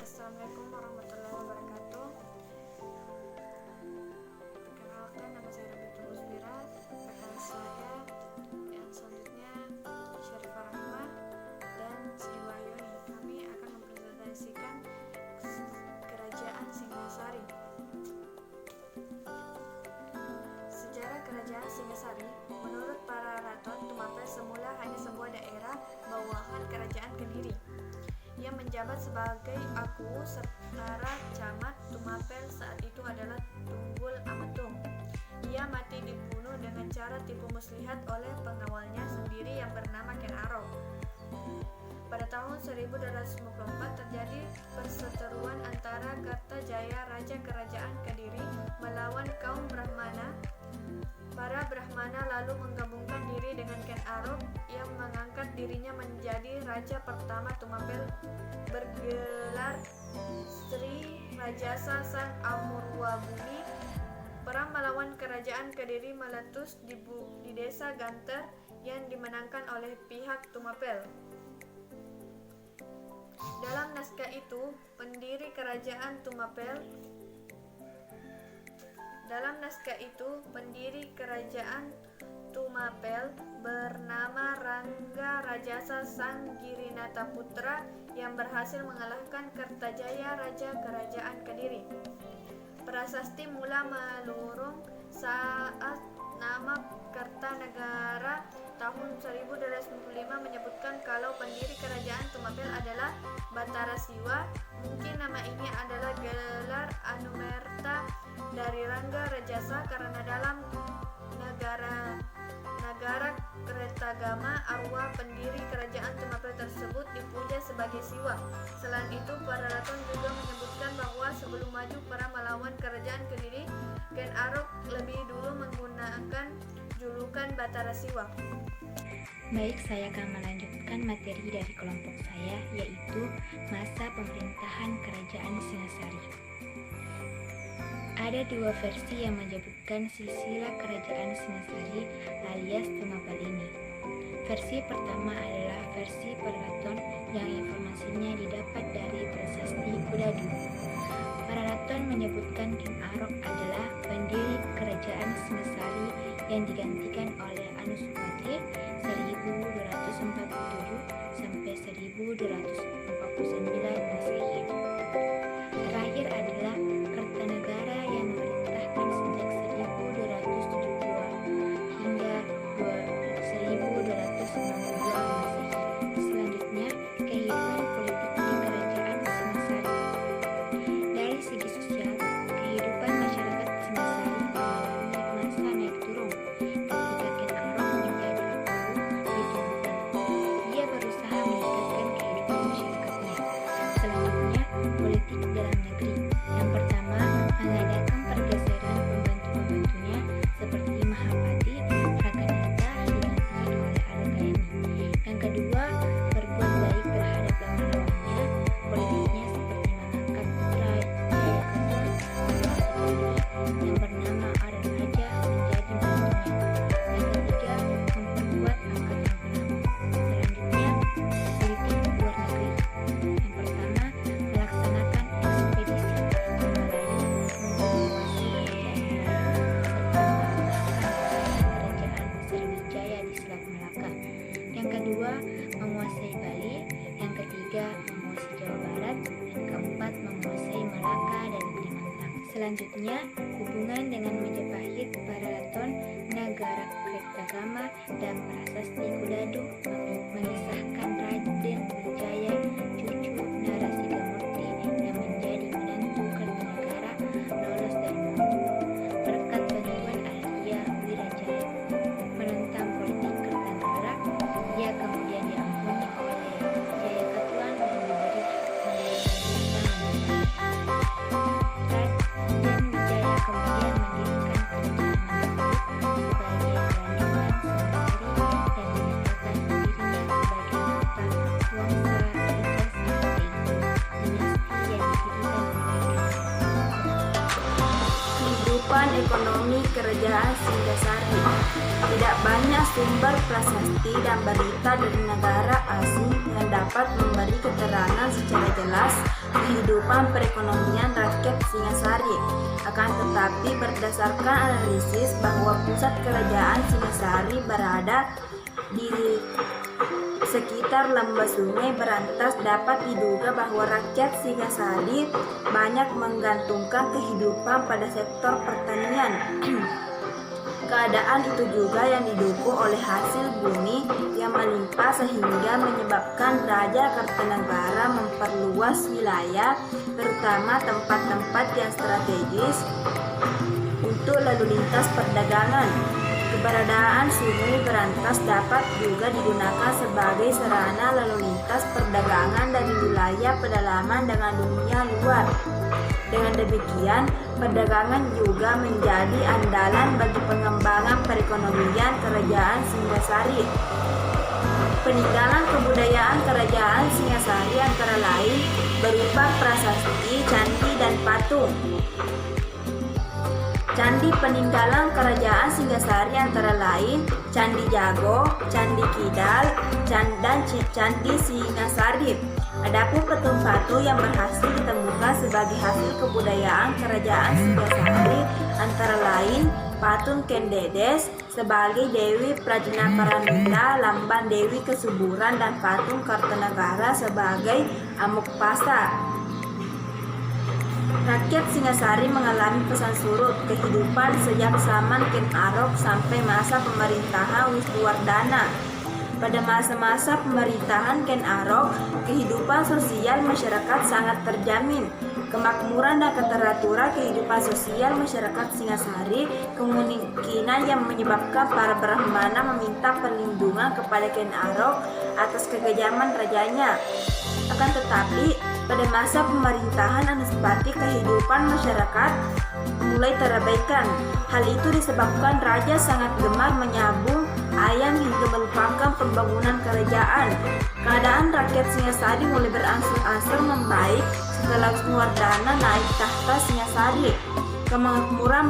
Assalamualaikum warahmatullahi wabarakatuh. Perkenalkan, nama saya Rabitul Uzbira. Rekan saya yang selanjutnya Syarifah Rahma dan Sri Wahyuni. Kami akan mempresentasikan Kerajaan Singasari. Sejarah Kerajaan Singasari. Menurut para raton, Tumapel semula hanya sebuah daerah bawahan Kerajaan Kediri. Ia menjabat sebagai Aku Setara Camat. Tumapel saat itu adalah Tunggul Ametung. Ia mati dibunuh dengan cara tipu muslihat oleh pengawalnya sendiri yang bernama Ken Arok. Pada tahun 1254 terjadi perseteruan antara Kartajaya, Raja Kerajaan Kediri, melawan kaum Brahmana. Para Brahmana lalu menggabungkan diri dengan Ken Arok yang mengangkat dirinya menjadi raja pertama Tumapel bergelar Sri Rajasa Sang Amurwabumi. Perang melawan Kerajaan Kediri meletus di desa Ganter yang dimenangkan oleh pihak Tumapel. Dalam naskah itu, pendiri Kerajaan Tumapel bernama Rangga Rajasa Sang Girinata Putra yang berhasil mengalahkan Kartajaya, Raja Kerajaan Kediri. Prasasti mula melurung saat nama Kartanegara tahun 1295 menyebutkan kalau pendiri Kerajaan Tumapel adalah Batara Siwa. Mungkin nama ini adalah gelar Anumerta dari Rangga Rajasa karena dalam negara Kretagama arwah pendiri Kerajaan Tumapel tersebut dipuja sebagai Siwa. Selain itu, para raton juga menyebutkan bahwa sebelum maju perang melawan Kerajaan Kediri, Ken Arok lebih dulu menggunakan julukan Batara Siwa. Baik, saya akan melanjutkan materi dari kelompok saya, yaitu masa pemerintahan Kerajaan Singasari. Ada dua versi yang menyebutkan silsilah Kerajaan Singasari alias Tumapel ini. Versi pertama adalah versi Paraton yang informasinya didapat dari prasasti Kudadu. Paraton menyebutkan Ken Arok adalah pendiri Kerajaan Singasari yang digantikan oleh Anusapati 1247 sampai 1249 Masehi. Terakhir adalah Kartanegara yang memerintahkan sejak 1272 hingga 1292 Masehi. Selanjutnya, kehidupan politik di Kerajaan Singasari. Dari segi sosial, kehidupan masyarakat Singasari mengalami masa naik turun ketika Ken Arok menjadi Aku di Tumapel. Ia berusaha meningkatkan kehidupan masyarakatnya. Selanjutnya, politik dalam negeri. Yang pertama, mengadakan pergeseran pembantu-pembantunya seperti Mahapati, Rakanata digantikan oleh Argayani. Yang kedua, berbuat baik terhadap lawan-lawannya. Politiknya seperti mengangkat putra Jayakatwa yang bernama Aranaja menjadi menantunya. Yang ketiga, memperkuat angkatan perang. Selanjutnya, politik luar negeri. Yang pertama, melaksanakan ekspedisi ke Melayu, menguasai kerajaan Sriwijaya di Selat Melaka. Yang kedua, menguasai Bali. Yang ketiga, menguasai Jawa Barat. Dan keempat, menguasai Malaka dan Kalimantan. Selanjutnya, hubungan dengan Majapahit, Paraton, Nagara Kretagama, dan prasasti Kudadu mengisahkan Raden Wijaya, cucu Narasigamurti yang menjadi menantu Kartanegara, lolos dari Maluku berkat bantuan Arya Wirajaya menentang politik Kartanegara. Ia kemudian diampuni oleh Jayakatwa dan diberi Raden Wijaya kemudian mendirikan Kerajaan Majapahit sebagai kerajaan Singasari dan menyatakan dirinya sebagai kota Wangsa Raja Singasari, dinasti yang didirikan oleh Kehidupan ekonomi Kerajaan Singasari. Tidak banyak sumber prasasti dan berita dari negara asing yang dapat memberi keterangan secara jelas kehidupan perekonomian rakyat Singasari. Akan tetapi berdasarkan analisis bahwa pusat kerajaan Singasari berada di sekitar lembah Sungai Berantas, dapat diduga bahwa rakyat Singasari banyak menggantungkan kehidupan pada sektor pertanian. Keadaan itu juga yang didukung oleh hasil bumi yang melimpah sehingga menyebabkan Raja Kartanagara memperluas wilayah, terutama tempat-tempat yang strategis untuk lalu lintas perdagangan. Keberadaan Sungai Berantas dapat juga digunakan sebagai sarana lalu lintas perdagangan dari wilayah pedalaman dengan dunia luar. Dengan demikian, perdagangan juga menjadi andalan bagi pengembangan perekonomian kerajaan Singasari. Peninggalan kebudayaan kerajaan Singasari antara lain berupa prasasti, candi, dan patung. Candi peninggalan kerajaan Singasari antara lain Candi Jago, Candi Kidal, dan Candi Singasari. Adapun patung-patung yang berhasil ditemukan sebagai hasil kebudayaan kerajaan Singasari antara lain patung Ken Dedes sebagai Dewi Prajnaparamita, lambang Dewi Kesuburan, dan patung Kartanagara sebagai Amukpasa. Rakyat Singasari mengalami pesan surut kehidupan sejak zaman Ken Arok sampai masa pemerintahan Wisnuwardana. Pada masa-masa pemerintahan Ken Arok, kehidupan sosial masyarakat sangat terjamin. Kemakmuran dan keteraturan kehidupan sosial masyarakat Singasari kemungkinan yang menyebabkan para Brahmana meminta perlindungan kepada Ken Arok atas kekejaman rajanya. Akan tetapi, pada masa pemerintahan Anuspati kehidupan masyarakat mulai terabaikan. Hal itu disebabkan raja sangat gemar menyabung ayam hingga melupakan pembangunan kerajaan. Keadaan rakyat Singasari mulai berangsur-angsur membaik setelah Wisnuwardana naik tahta Singasari. Kemakmuran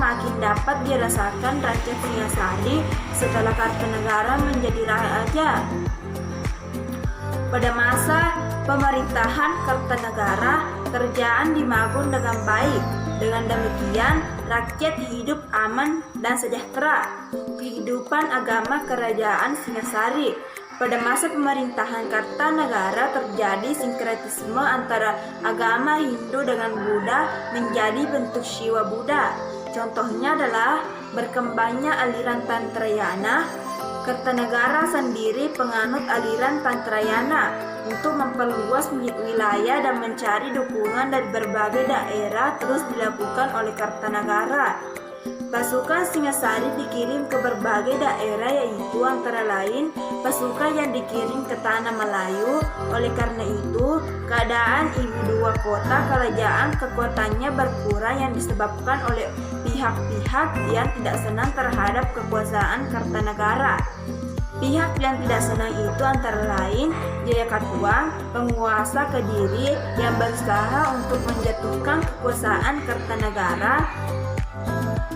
makin dapat dirasakan rakyat Singasari setelah Kartanagara menjadi raja. Pada masa pemerintahan Kartanagara, kerajaan dibangun dengan baik. Dengan demikian, rakyat hidup aman dan sejahtera. Kehidupan agama kerajaan Singasari. Pada masa pemerintahan Kartanagara terjadi sinkretisme antara agama Hindu dengan Buddha menjadi bentuk Shiva Buddha. Contohnya adalah berkembangnya aliran Tantrayana. Kartanagara sendiri penganut aliran Tantrayana untuk memperluas wilayah dan mencari dukungan dari berbagai daerah terus dilakukan oleh Kartanagara. Pasukan Singasari dikirim ke berbagai daerah, yaitu antara lain pasukan yang dikirim ke Tanah Melayu. Oleh karena itu, keadaan ibu dua kota kerajaan kekuatannya berkurang yang disebabkan oleh pihak-pihak yang tidak senang terhadap kekuasaan Kartanagara. Pihak yang tidak senang itu antara lain Jayakatwang, penguasa Kediri yang berusaha untuk menjatuhkan kekuasaan Kartanagara.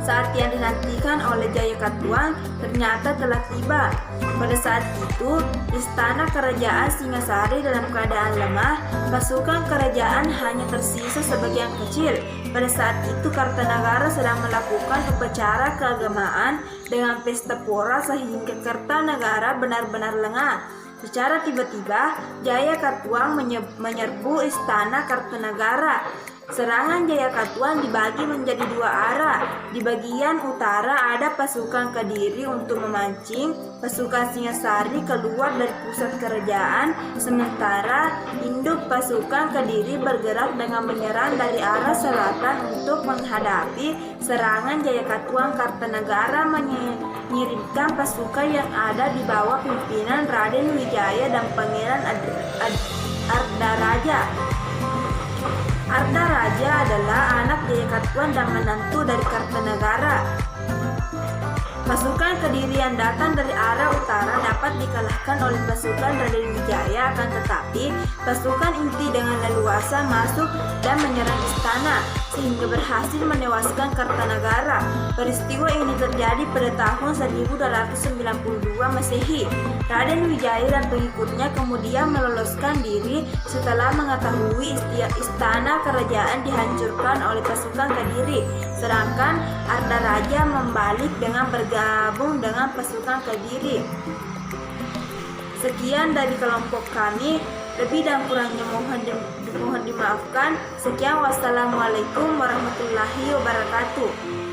Saat yang dinantikan oleh Jayakatwang ternyata telah tiba. Pada saat itu, istana kerajaan Singasari dalam keadaan lemah. Pasukan kerajaan hanya tersisa sebagian kecil. Pada saat itu Kartanagara sedang melakukan upacara keagamaan dengan pesta pora sehingga Kartanagara benar-benar lengah. Secara tiba-tiba, Jayakatwang menyerbu istana Kartanagara. Serangan Jayakatwang dibagi menjadi dua arah. Di bagian utara ada pasukan Kediri untuk memancing pasukan Singasari keluar dari pusat kerajaan, sementara induk pasukan Kediri bergerak dengan menyerang dari arah selatan untuk menghadapi serangan Jayakatwang. Kartanagara mengirimkan pasukan yang ada di bawah pimpinan Raden Wijaya dan Pangeran Ardaraja. Ardaraja adalah anak Jayakatwang dan menantu dari Kartanagara. Pasukan Kediri yang datang dari arah utara dapat dikalahkan oleh pasukan Raden Wijaya, akan tetapi pasukan inti dengan leluasa masuk dan menyerang istana sehingga berhasil menewaskan Kartanagara. Peristiwa ini terjadi pada tahun 1292 Masehi. Raden Wijaya dan pengikutnya kemudian meloloskan diri setelah mengetahui istana kerajaan dihancurkan oleh pasukan Kediri. Sedangkan Ardaraja membalik dengan bergabung dengan pasukan Kediri. Sekian dari kelompok kami. Lebih dan kurangnya mohon dimaafkan. Sekian, wassalamualaikum warahmatullahi wabarakatuh.